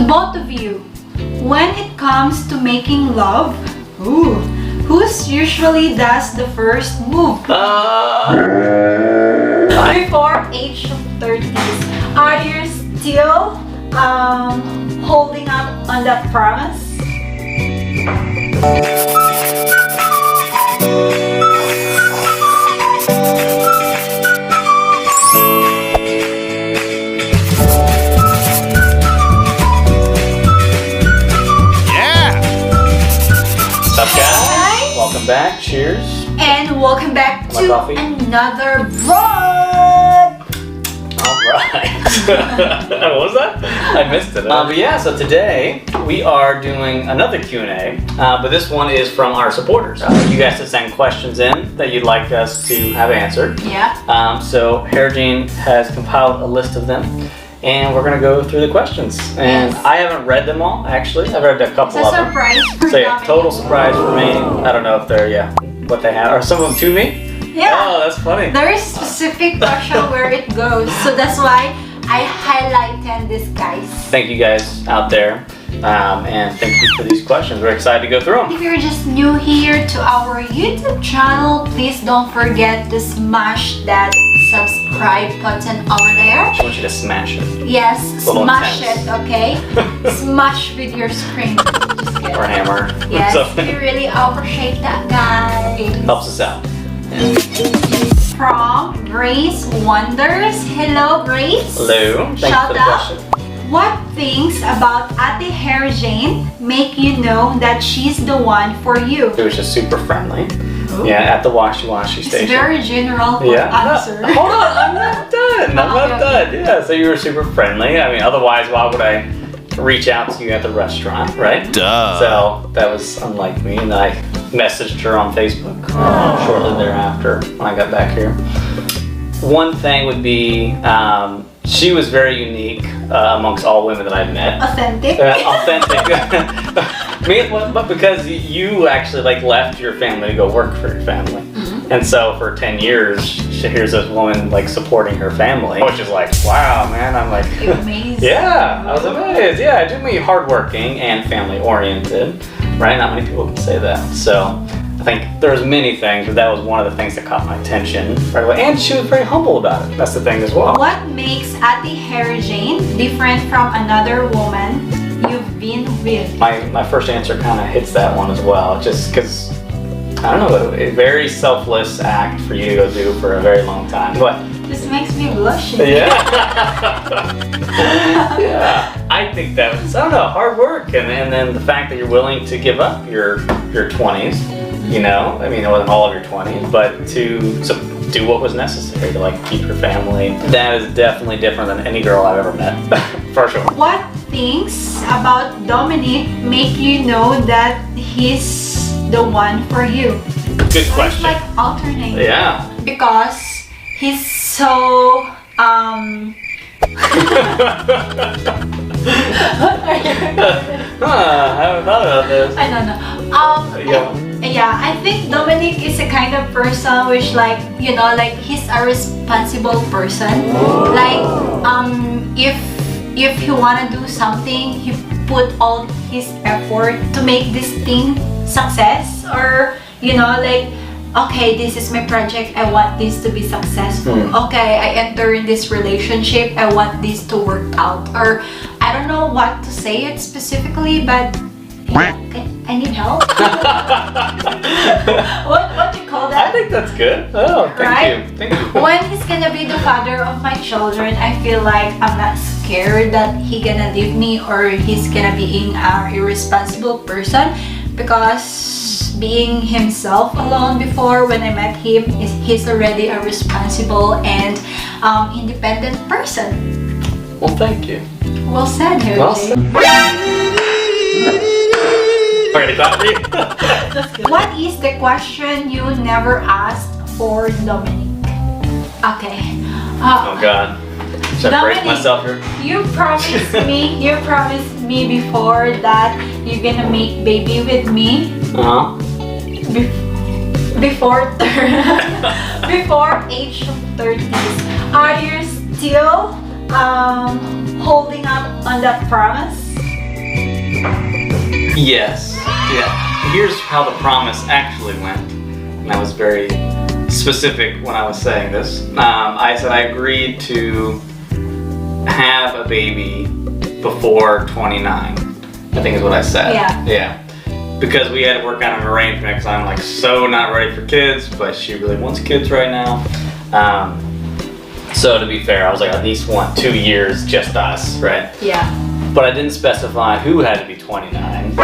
both of you, when it comes to making love, who's usually does the first move? Before age of 30s, are you still holding up on that promise? What's up, guys? Welcome back. Cheers. And welcome back to another vlog. Alright. What was that? I missed it. But yeah, so today we are doing another Q&A, but this one is from our supporters. You guys have sent questions in that you'd like us to have answered. Yeah. So Herejean has compiled a list of them. And we're gonna go through the questions. And yes. I haven't read them all, actually. I've read a couple of them. It's a surprise for So yeah, Dominic. total surprise for me. I don't know if they're, what they have. Are some of them to me? Yeah. Oh, that's funny. There is specific question where it goes. So that's why I highlighted this, guys. Thank you guys out there. And thank you for these questions. We're excited to go through them. If you're just new here to our YouTube channel, please don't forget to smash that subscribe button over there. I want you to smash it. Yes, smash intense. it, okay? Smash with your screen. Just kidding. Or hammer. Yes, Something. we really appreciate that, guys. Helps us out. Yeah. From Grace Wonders. Hello, Grace. Hello. Thanks Shout for the out. question. What things about Ate Herejean make you know that she's the one for you? It was just super friendly. Ooh. Yeah, at the washy It's station. very general answer. No, hold on, I'm not done. I'm not done. Yeah, so you were super friendly. I mean, otherwise, why would I reach out to you at the restaurant, right? Duh. So that was unlike me, and I messaged her on Facebook shortly thereafter when I got back here. One thing would be, she was very unique amongst all women that I've met. Authentic. Authentic. But because you actually left your family to go work for your family. And so for 10 years, here's this woman supporting her family, which is wow, man. I'm Amazing. yeah, I was amazed. Yeah, it took me hardworking and family oriented, right? Not many people can say that. So I think there's many things, but that was one of the things that caught my attention right away. And she was very humble about it. That's the thing as well. What makes Ate Herejean different from another woman you've been with? My first answer kind of hits that one as well, just because, I don't know, a very selfless act for you to go do for a very long time. But This makes me blush. yeah. Yeah. I think that was, I don't know, hard work, and then the fact that you're willing to give up your 20s, you know, I mean, it wasn't all of your 20s, but to do what was necessary to keep your family. That is definitely different than any girl I've ever met, for sure. What things about Dominique make you know that he's the one for you? Good question. It's alternate. Yeah. Because he's so I haven't thought about this. I don't know. Yeah, I think Dominic is a kind of person which he's a responsible person. If he wanna do something, he put all his effort to make this thing success, or okay, this is my project, I want this to be successful. Okay, I enter in this relationship, I want this to work out. Or I don't know what to say it specifically, but okay, I need help. what do you call that? I think that's good. Oh, thank you. Thank you. When he's gonna be the father of my children, I feel like I'm not scared that he gonna leave me or he's gonna be an irresponsible person, because being himself alone before, when I met him, he's already a responsible and independent person. Well, thank you. Well said, Herejean. Well said. We're gonna clap for you. What is the question you never asked for Dominic? Okay. Oh God. Should I break Dominic, myself here? You promised me before that you're gonna make baby with me. Before age of 30s. Are you still holding up on that promise? Yes. Yeah. Here's how the promise actually went. And I was very specific when I was saying this. I said I agreed to have a baby before 29. I think is what I said. Yeah. Yeah. Because we had to work out an arrangement because I'm like so not ready for kids, but she really wants kids right now. So to be fair, I was like, I at least want 2 years, just us, right? Yeah. But I didn't specify who had to be 29.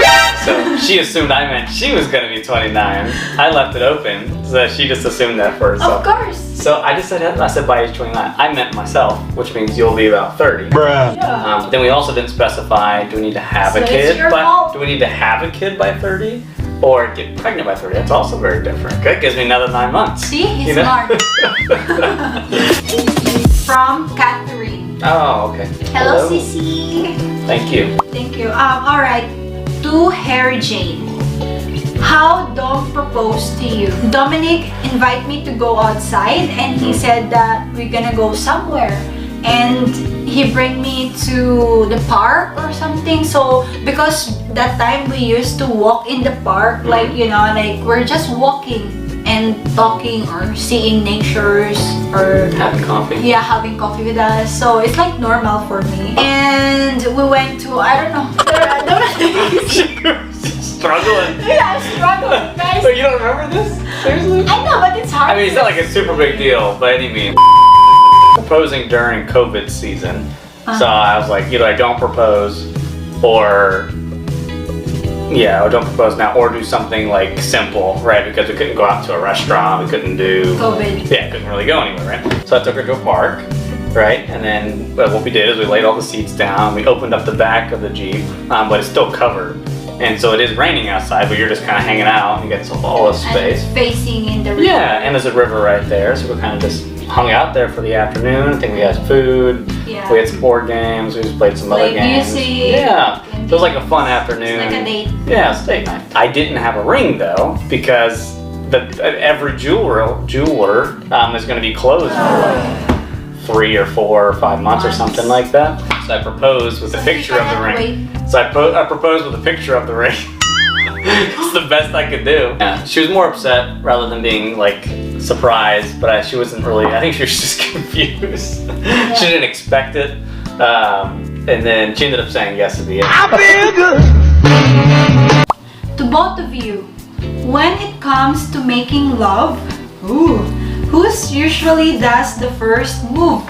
So she assumed I meant she was going to be 29. I left it open, so she just assumed that for herself. Of course. So I just said by age 29. I meant myself, which means you'll be about 30. Bruh. Yeah. Then we also didn't specify, do we need to have So a it's kid? your fault. Do we need to have a kid by 30? Or get pregnant by 30? That's also very different. That gives me another 9 months. See, he's You know? smart. From Catherine. Oh, okay. Hello, Cece. Thank you. Thank you. All right. To Herejean. How Dom proposed to you? Dominic invited me to go outside, and he said that we're gonna go somewhere, and he bring me to the park or something. So because that time we used to walk in the park, like like we're just walking and talking or seeing natures or Having coffee. yeah, having coffee with us. So it's like normal for me. And we went to, I don't know. Struggling. Yeah, I'm struggling, guys. So you don't remember this? Seriously? I know, but it's hard. I mean, it's not like a super big deal by any means. Proposing during COVID season. So I was like, I don't propose or don't propose now or do something like simple, right? Because we couldn't go out to a restaurant, we couldn't do COVID. Yeah, couldn't really go anywhere, right? So I took her to a park, right? And then what we did is we laid all the seats down, we opened up the back of the Jeep, but it's still covered. And so it is raining outside, but you're just kind of hanging out and you get all this space. And facing in the river. Yeah, and there's a river right there, so we kind of just hung out there for the afternoon. I think we had food, Yeah. we had some board games, we just played some other Played games. music. Yeah, it was like a fun afternoon. It's like a date. Yeah, it's date night. I didn't have a ring though, because every jeweler is going to be closed for like 3 or 4 or 5 months or something like that. So I proposed with a picture of the ring. So I proposed with a picture of the ring. It's the best I could do. Yeah, she was more upset rather than being like surprised, but she wasn't really. I think she was just confused. She didn't expect it, and then she ended up saying yes at the end. To both of you, when it comes to making love, who's usually does the first move?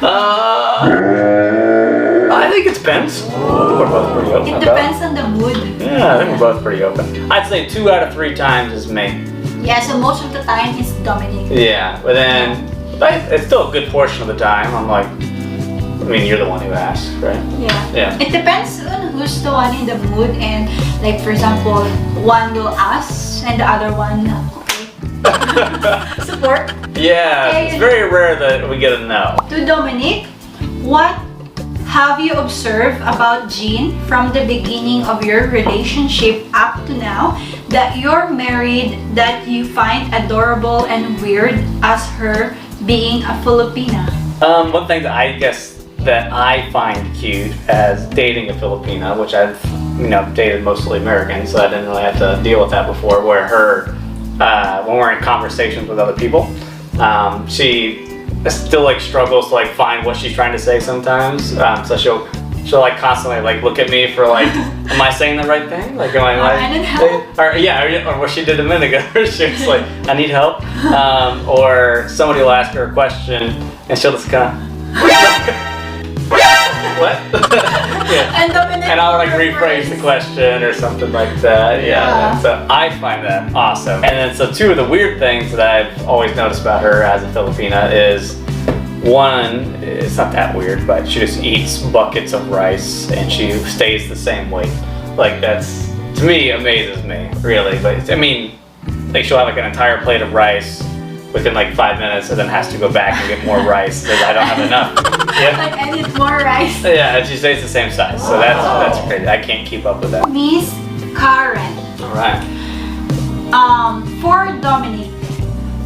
I think it depends. We're both pretty open. It depends on the mood. Yeah, I think we're both pretty open. I'd say 2 out of 3 times is me. Yeah, so most of the time it's Dominic. Yeah, but then it's still a good portion of the time. I'm like, you're the one who asked, right? Yeah. It depends on who's the one in the mood, and like for example, one will ask and the other one support. Yeah, Okay, it's very rare that we get a no. To Dominic, what have you observed about Jean from the beginning of your relationship up to now that you're married that you find adorable and weird as her being a Filipina? One thing that I guess that I find cute as dating a Filipina, which I've dated mostly American, so I didn't really have to deal with that before, where when we're in conversations with other people, she still like struggles to like find what she's trying to say sometimes. So she'll like constantly like look at me for like, am I saying the right thing? Like, am I I need help. or what she did a minute ago. She was like, I need help. Or somebody will ask her a question and she'll just kind of what? Yeah. And I'll like rephrase the question or something like that. Yeah. So I find that awesome. And then so 2 of the weird things that I've always noticed about her as a Filipina is, one, it's not that weird, but she just eats buckets of rice and she stays the same weight. Like that's, to me, amazes me, really. But like she'll have like an entire plate of rice within like 5 minutes and then has to go back and get more rice because I don't have enough. Yeah. Like I need more rice. Yeah, and she stays the same size, so that's crazy. I can't keep up with that. Miss Karen. All right. For Dominic,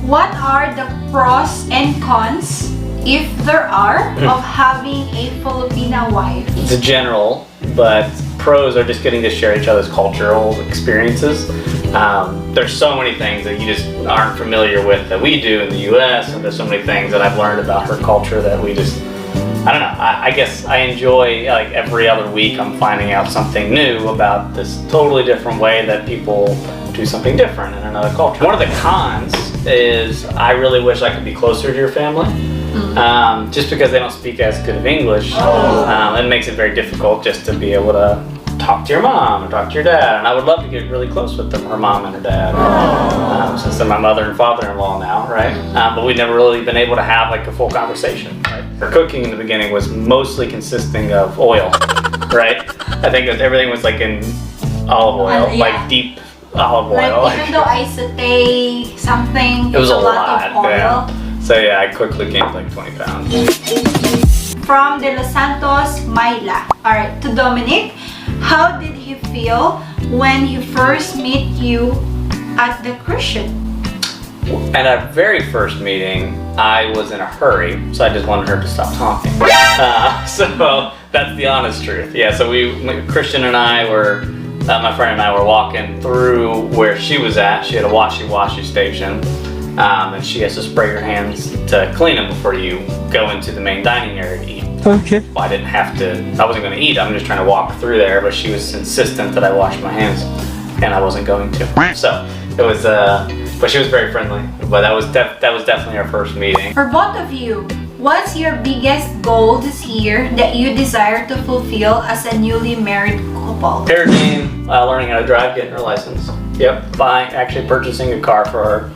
what are the pros and cons, if there are, of having a Filipina wife? It's a general, but pros are just getting to share each other's cultural experiences. There's so many things that you just aren't familiar with that we do in the U.S. and there's so many things that I've learned about her culture that we just, I don't know, I guess I enjoy, like, every other week I'm finding out something new about this totally different way that people do something different in another culture. One of the cons is I really wish I could be closer to your family. Just because they don't speak as good of English, it makes it very difficult just to be able to talk to your mom or talk to your dad. And I would love to get really close with them, her mom and her dad, since they're my mother and father-in-law now, right? But we've never really been able to have like a full conversation, right? Her cooking in the beginning was mostly consisting of oil, right? I think that everything was like in olive oil, like deep olive oil. Like even though I saute something, it was a lot of oil. Yeah. So yeah, I quickly gained like 20 pounds. From De Los Santos, Myla. Alright, to Dominic, how did he feel when he first met you at the cruise ship? At our very first meeting, I was in a hurry, so I just wanted her to stop talking. So that's the honest truth. Yeah, so Christian and I were, my friend and I were walking through where she was at. She had a washy station. And she has to spray her hands to clean them before you go into the main dining area to eat. Okay. Well, I wasn't going to eat, I'm just trying to walk through there, but she was insistent that I wash my hands, and I wasn't going to. So, it was, but she was very friendly, but that was definitely our first meeting. For both of you, what's your biggest goal this year that you desire to fulfill as a newly married couple? Herejean, learning how to drive, getting her license. Yep, actually purchasing a car for her.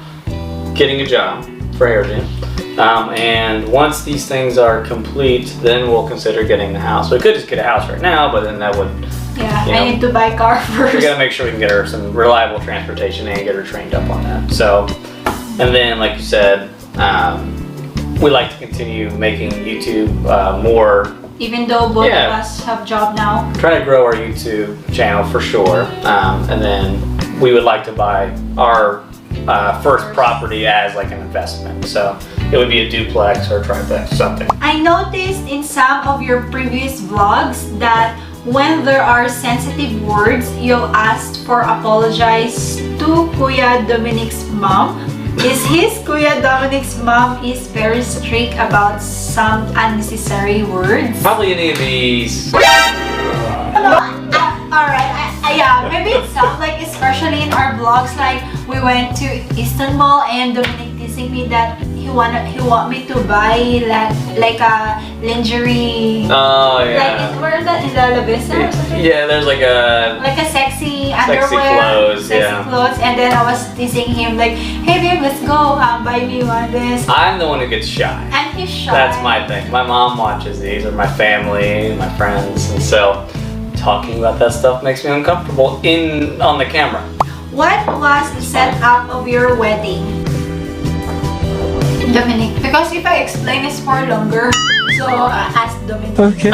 Getting a job for Herejean. And once these things are complete, then we'll consider getting the house. We could just get a house right now, but then that would... Yeah, I need to buy a car first. We gotta make sure we can get her some reliable transportation and get her trained up on that. So, and then like you said, we like to continue making YouTube more... Even though both of us have job now. Trying to grow our YouTube channel for sure. And then we would like to buy our first property as like an investment. So it would be a duplex or a triplex, something. I noticed in some of your previous vlogs that when there are sensitive words, you asked for apologize to Kuya Dominick's mom. Is his Kuya Dominick's mom is very strict about some unnecessary words? Probably any of these. Alright, yeah, maybe it sounds like, especially in our vlogs, like we went to Istanbul and Dominic teasing me that he want me to buy like a lingerie. Oh yeah. Like where is that, in La Vista or something? Yeah, there's like a sexy underwear, sexy clothes, and then I was teasing him like, hey babe, let's go, buy me one of this. I'm the one who gets shy. And he's shy. That's my thing. My mom watches these, or my family, my friends, and so talking about that stuff makes me uncomfortable on the camera. What was the setup of your wedding, Dominic? Because if I explain, it's for longer. So ask Dominic. Okay.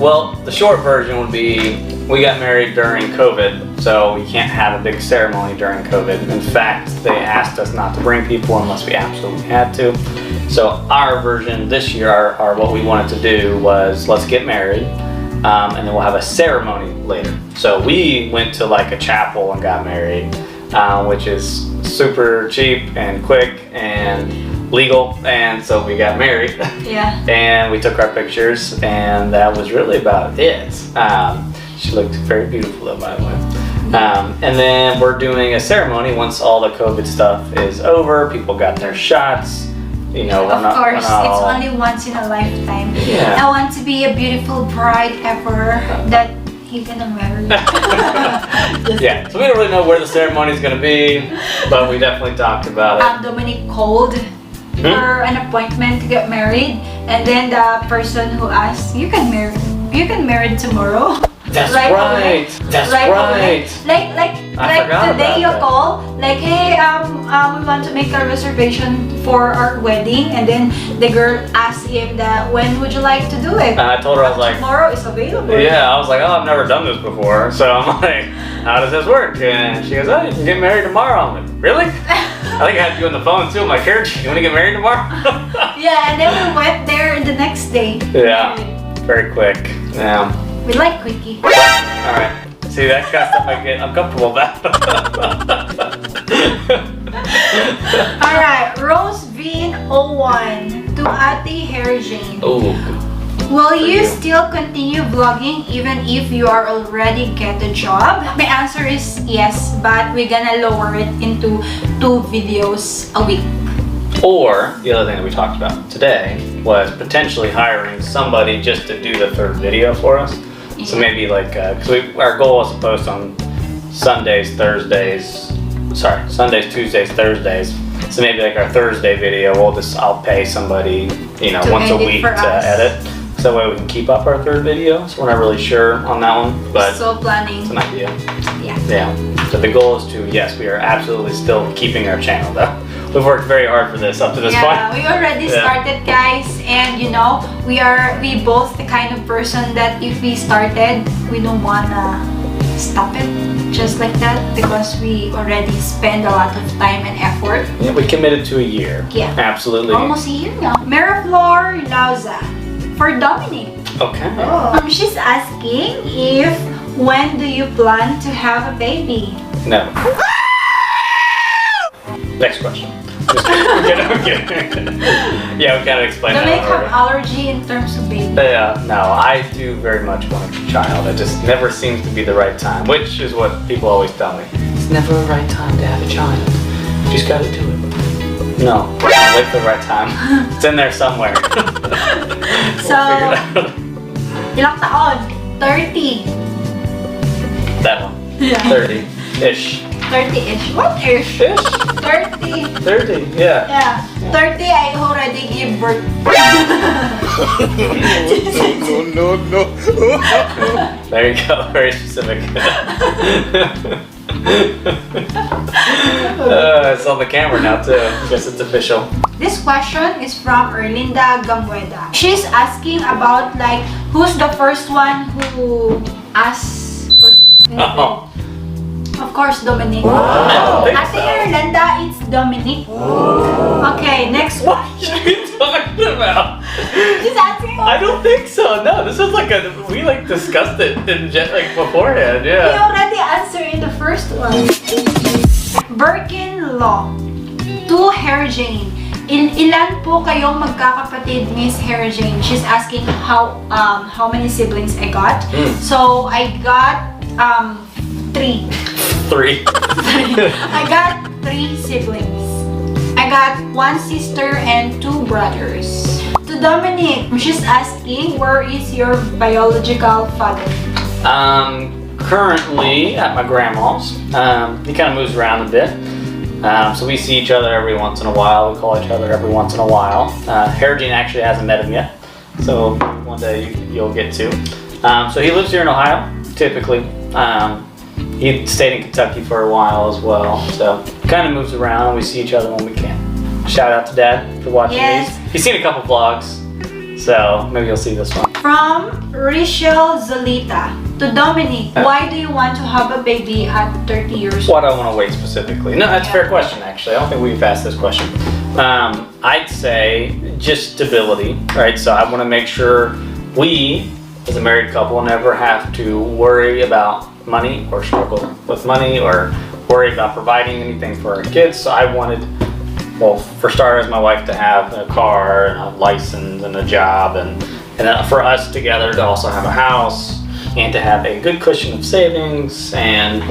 Well, the short version would be we got married during COVID, so we can't have a big ceremony during COVID. In fact, they asked us not to bring people unless we absolutely had to. So our version this year, our what we wanted to do was let's get married. And then we'll have a ceremony later. So we went to like a chapel and got married, which is super cheap and quick and legal. And so we got married. Yeah. And we took our pictures, and that was really about it. She looked very beautiful though, by the way. And then we're doing a ceremony once all the COVID stuff is over. People got their shots. You know, of course, it's only once in a lifetime. Yeah. I want to be a beautiful bride ever that he's gonna marry. Yeah, so we don't really know where the ceremony is gonna be, but we definitely talked about it. Dominic called for an appointment to get married, and then the person who asked, you can marry tomorrow. That's right. Away. That's right. Away. Like today you call, like, hey, we want to make a reservation for our wedding, and then the girl asked him that when would you like to do it? And I told her, I was like, tomorrow is available. Yeah, I was like, oh, I've never done this before, so I'm like, how does this work? And she goes, oh, you can get married tomorrow. I'm like, really? I think I had you on the phone too. I'm like, here, you want to get married tomorrow? Yeah, and then we went there the next day. Yeah, very quick. Yeah. We like quickie. Alright. See, that kind of stuff I get uncomfortable about. Alright, Rosevin01 to Ate Herejean. Oh. Will you still continue vlogging even if you are already get a job? My answer is yes, but we're gonna lower it into 2 videos a week. Or, the other thing that we talked about today was potentially hiring somebody just to do the 3rd video for us. So maybe like, cause our goal was to post on Sundays, Tuesdays, Thursdays. So maybe like our Thursday video, I'll pay somebody, you know, To once a edit week for to us. edit. So that way we can keep up our 3rd video. So we're not really sure on that one, but So planning. it's an idea. Yeah. Yeah. So the goal is to, yes, we are absolutely still keeping our channel though. We've worked very hard for this up to this point. Yeah, we already started, guys, and you know, we both the kind of person that if we started, we don't wanna stop it just like that because we already spend a lot of time and effort. Yeah, we committed to a year. Yeah. Absolutely. Almost a year now. Mariflor Lauza for Dominic. Okay. She's asking when do you plan to have a baby? No. Next question. Just kidding. I'm kidding. Yeah, we kind of explained Dominic that have already. allergy in terms of baby. Yeah, no, I do very much want a child. It just never seems to be the right time, which is what people always tell me. It's never the right time to have a child. You just gotta do it. No, wait for the right time. It's in there somewhere. So, We'll figure it out. ilang taon? 30. That one. Yeah. 30-ish. 30-ish. What ish? Ish? 30. 30, yeah. Yeah. 30, I already give birth. No. There you go, very specific. It's on the camera now too. I guess it's official. This question is from Erlinda Gamueda. She's asking about like who's the first one who asked for Oh. Of course, Dominique. I don't think Ate so. Erlinda, it's Dominique. Okay, next one. What are you talking about? She's asking. I don't think so. No, this is like we discussed it in beforehand. We Yeah. already answered in the first one. Birkin Law to Herejean. Ilan po kayong magkakapatid, Miss Herejean? She's asking how many siblings I got. So I got 3. 3. I got 3 siblings. I got 1 sister and 2 brothers. To Dominic, she's asking where is your biological father? Currently at my grandma's. He kind of moves around a bit. So we see each other every once in a while. We call each other every once in a while. Herejean actually hasn't met him yet. So one day you'll get to. So he lives here in Ohio, typically. He stayed in Kentucky for a while as well. So kind of moves around. We see each other when we can. Shout out to Dad for watching Yes. these. He's seen a couple vlogs. So maybe you'll see this one. From Rachel Zolita to Dominic, why do you want to have a baby at 30 years Why old? do I want to wait specifically? No, that's a fair question, actually. I don't think we've asked this question. I'd say just stability, right? So I want to make sure we, as a married couple, never have to worry about money or struggle with money or worry about providing anything for our kids. So I wanted, well, for starters, my wife to have a car and a license and a job, and for us together to also have a house and to have a good cushion of savings. And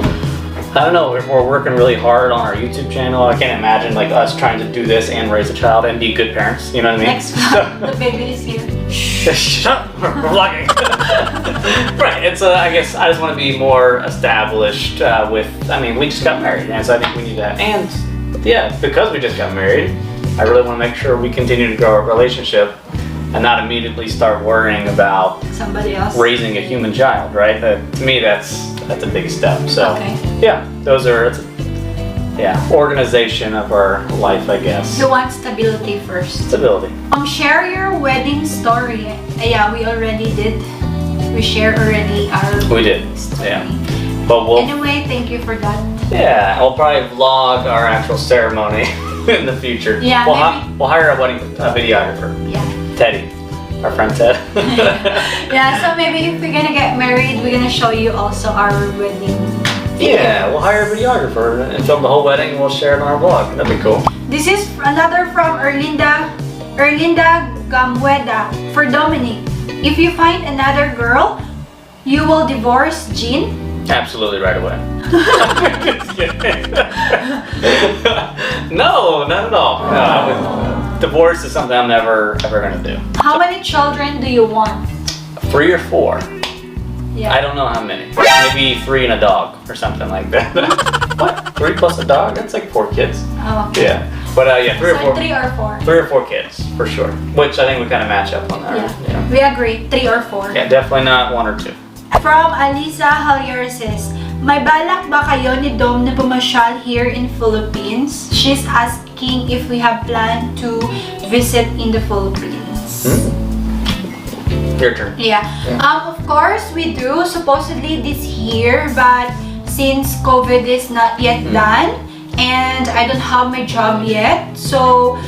I don't know, we're working really hard on our YouTube channel. I can't imagine like us trying to do this and raise a child and be good parents. You know what I mean? Next one, the baby is here. Shut up, we're vlogging. Right, it's I guess I just want to be more established we just got married, and so I think we need that. And yeah, because we just got married, I really want to make sure we continue to grow our relationship and not immediately start worrying about Somebody else. raising a human child, right? To me, that's a big step. So Okay. yeah, organization of our life, I guess. You want stability first. Stability. Share your wedding story. Yeah, we already did. We share already our We did, story. yeah. But Anyway, thank you for that. I'll probably vlog our actual ceremony in the future. Yeah, we'll hire a wedding videographer, Yeah. Teddy. our friend Ted. Yeah, so maybe if we're gonna get married, we're gonna show you also our wedding. Yeah, we'll hire a videographer and film the whole wedding and we'll share it on our vlog. That'd be cool. This is another from Erlinda Gamueda for Dominic. If you find another girl, you will divorce Jean? Absolutely right away. Just kidding. No, not at all. No, divorce is something I'm never ever gonna do. How many children do you want? 3 or 4. Yeah. I don't know how many. Maybe 3 and a dog or something like that. What? 3 plus a dog? That's like 4 kids. Oh, okay. Yeah. But yeah, 3 or 4. 3 or 4. 3 or 4 kids for sure. Which I think we kind of match up on that. Yeah. Yeah. We agree. 3 or 4. Yeah, definitely not 1 or 2. From Alisa Halierses, may balak ba kayo ni Dom na pumasyal here in Philippines? She's asking if we have planned to visit in the Philippines. Your turn. Yeah. Of course we do. Supposedly this year, but since COVID is not yet done and I don't have my job yet, so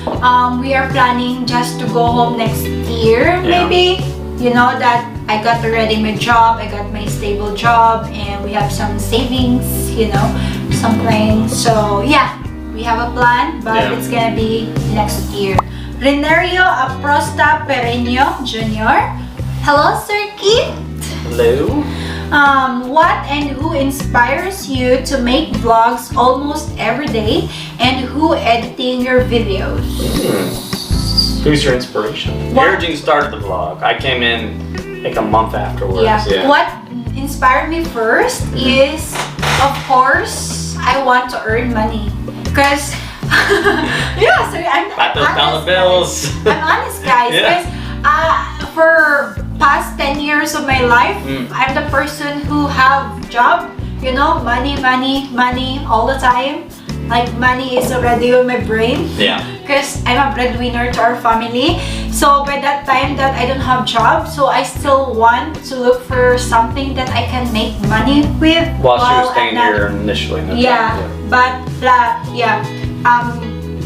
we are planning just to go home next year, maybe. You know that I got already my job, I got my stable job, and we have some savings, you know, something. So yeah, we have a plan, but it's gonna be next year. Renerio Aprosta Pereño Jr. Hello, Sir Keith. Hello. What and who inspires you to make vlogs almost every day, and who editing your videos? Who's your inspiration? Herejean started the vlog. I came in like a month afterwards. Yeah. What inspired me first is, of course, I want to earn money. Because, yeah, so I'm those dollar bills. I'm honest, guys. Because for past 10 years of my life, I'm the person who have job, you know, money all the time. Like money is already on my brain. Yeah. Because I'm a breadwinner to our family. So by that time that I don't have job, so I still want to look for something that I can make money with. While she was staying here initially.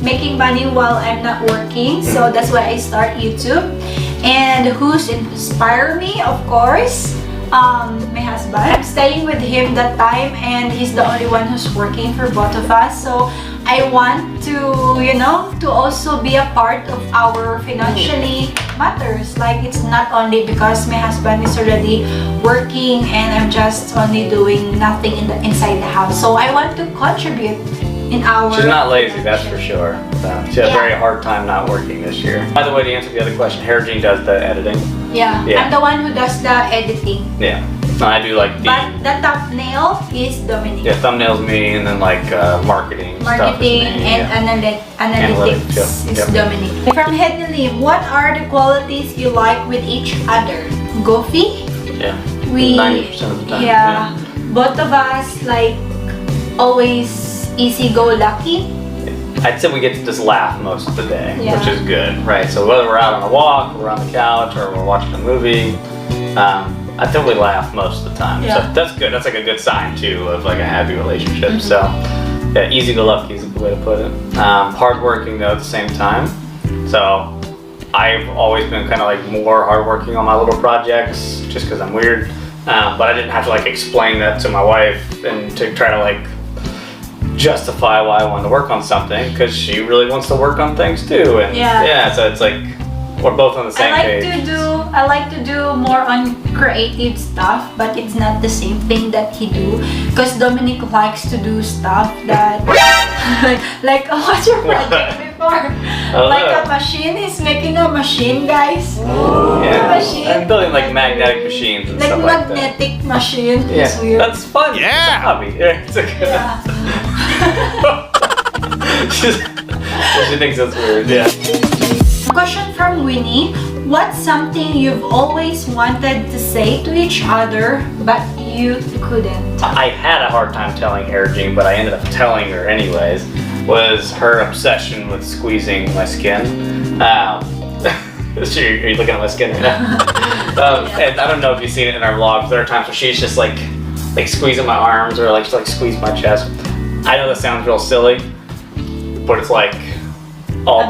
Making money while I'm not working. So that's why I start YouTube. And who's inspired me, of course, my husband. I'm staying with him that time and he's the only one who's working for both of us. So I want to, you know, to also be a part of our financially matters. Like it's not only because my husband is already working and I'm just only doing nothing inside the house. So I want to contribute in our... She's not lazy, that's for sure. So she had a very hard time not working this year. By the way, to answer the other question, Herejean does the editing. Yeah, I'm the one who does the editing. Yeah. I do like the... But the thumbnail is Dominic. Yeah, thumbnails me, and then like marketing stuff is me. And analytics is Dominic. From Hedley, what are the qualities you like with each other? Goofy? Yeah. 90% of the time. Yeah. Both of us like always easy-go-lucky. I'd say we get to just laugh most of the day, Yeah. which is good, right? So whether we're out on a walk, we're on the couch, or we're watching a movie, I think we laugh most of the time. Yeah. So that's good. That's like a good sign too of like a happy relationship. So yeah, easy-go-lucky is a good way to put it. Hardworking though at the same time. So I've always been kind of like more hardworking on my little projects just because I'm weird. But I didn't have to like explain that to my wife and to try to like justify why I wanted to work on something because she really wants to work on things too. And so it's like we're both on the same page. I like to do more on creative stuff, but it's not the same thing that he do. Because Dominic likes to do stuff that like what's your project before? Like a machine. He's making a machine, guys. Yeah. A machine. I'm building like magnetic machines and like stuff like that. magnetic machine. Yeah, It's weird. that's fun. Yeah. It's a hobby. Yeah, it's a good. She thinks that's weird. Yeah. Question from Winnie. What's something you've always wanted to say to each other but you couldn't? I had a hard time telling Herejean, but I ended up telling her anyways. Was her obsession with squeezing my skin. Are you looking at my skin right now? And I don't know if you've seen it in our vlogs. There are times where she's just like squeezing my arms or like squeeze my chest. I know that sounds real silly, but it's like all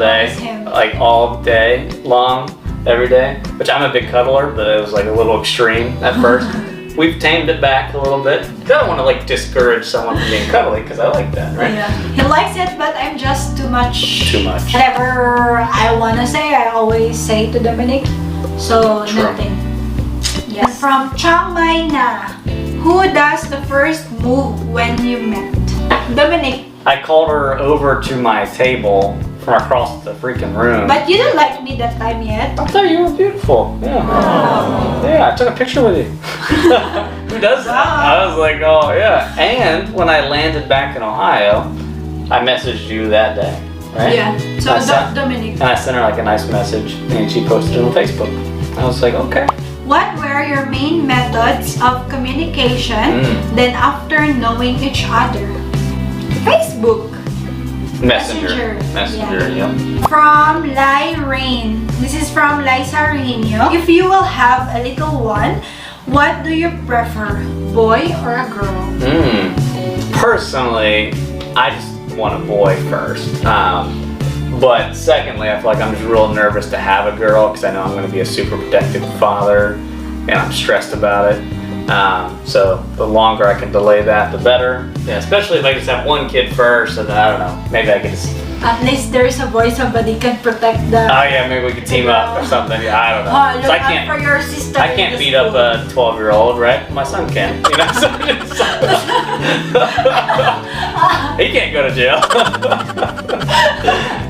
day long. every day, which I'm a big cuddler, but it was like a little extreme at first. We've tamed it back a little bit. I don't want to like discourage someone from being cuddly because I like that, right? Yeah. He likes it, but I'm just too much. Too much. Whatever I want to say, I always say to Dominic. So True. nothing. Yes. From Chiang Mai na, who does the first move when you met? Dominic. I called her over to my table from across the freaking room. But you didn't like me that time yet. I thought you were beautiful. Yeah. Yeah, I took a picture with you. Who does that? I was like, oh yeah. And when I landed back in Ohio, I messaged you that day, right? Yeah. So I sent- Dominic. And I sent her like a nice message, and she posted it on Facebook. I was like, okay. What were your main methods of communication then after knowing each other? Facebook. Messenger. Yeah. Yep. From Lai Rain. This is from Liza Reino. If you will have a little one, what do you prefer, boy or a girl? Personally, I just want a boy first. But secondly, I feel like I'm just real nervous to have a girl because I know I'm going to be a super protective father and I'm stressed about it. So the longer I can delay that, the better. Yeah, especially if I just have one kid first, and then I don't know, maybe I can just. At least there's a boy, somebody can protect the. Oh yeah, maybe we could team up or something. Yeah, I don't know. Oh, look So out for your sister. I can't beat up a 12-year-old, right? My son can. You know, he can't go to jail.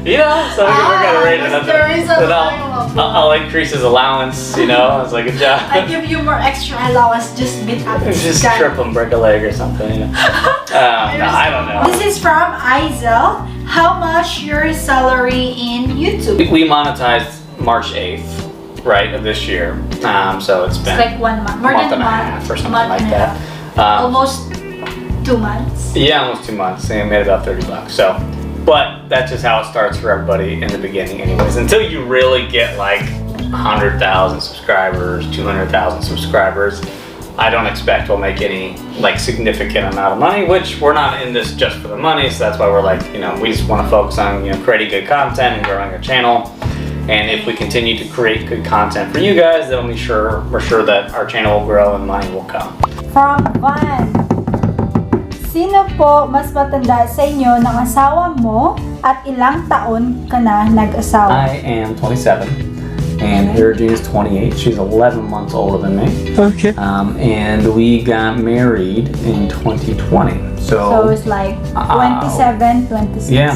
You know, so we gotta rate it up. that's the reason Then why I'll increase his allowance. You know, it's like a job. I give you more extra allowance, just beat up this Just guy. trip him, break a leg or something. You know. No, I don't know. This is from Izel. How much your salary in YouTube? We monetized March 8th, right, of this year. So it's been It's like 1 month, more month than and a a month, half or something month like and a that. half. Almost 2 months. Yeah, almost 2 months. And made about $30. So, but that's just how it starts for everybody in the beginning, anyways. Until you really get like 100,000 subscribers, 200,000 subscribers, I don't expect we'll make any like significant amount of money, which we're not in this just for the money. So that's why we're like, you know, we just want to focus on, you know, creating good content and growing our channel. And if we continue to create good content for you guys, then we're sure that our channel will grow and money will come. From Van. Sino po mas matanda sa inyo ng asawa mo at ilang taon ka na nag-asawa? I am 27 and Herejean is 28. She's 11 months older than me. Okay. And we got married in 2020. So it's like 27, 26. Yeah.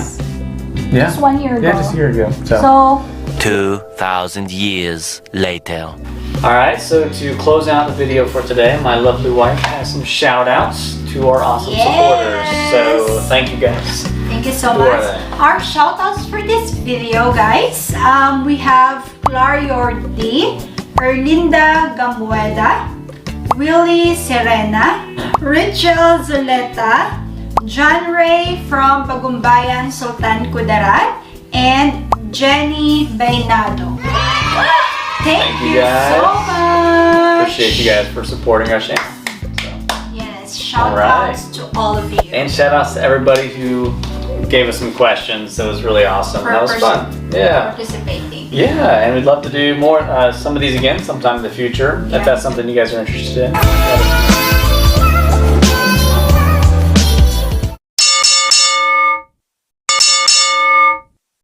Just 1 year ago. Yeah, just a year ago. So 2,000 years later. Alright, so to close out the video for today, my lovely wife has some shout outs to our awesome supporters. So thank you guys. thank you so Who are much. they? Our shout outs for this video, guys. We have Clario D, Erlinda Gamueda, Willie Serena, Rachel Zuleta, John Ray from Bagumbayan, Sultan Kudarat, and Jenny Bainado. Thank you guys. so much. Appreciate you guys for supporting our channel. So. Yes, shout Alright. outs to all of you. And shout outs to everybody who gave us some questions. That was really awesome. For That was fun. Yeah. participating. Yeah, and we'd love to do more, some of these again sometime in the future, Yeah. if that's something you guys are interested in.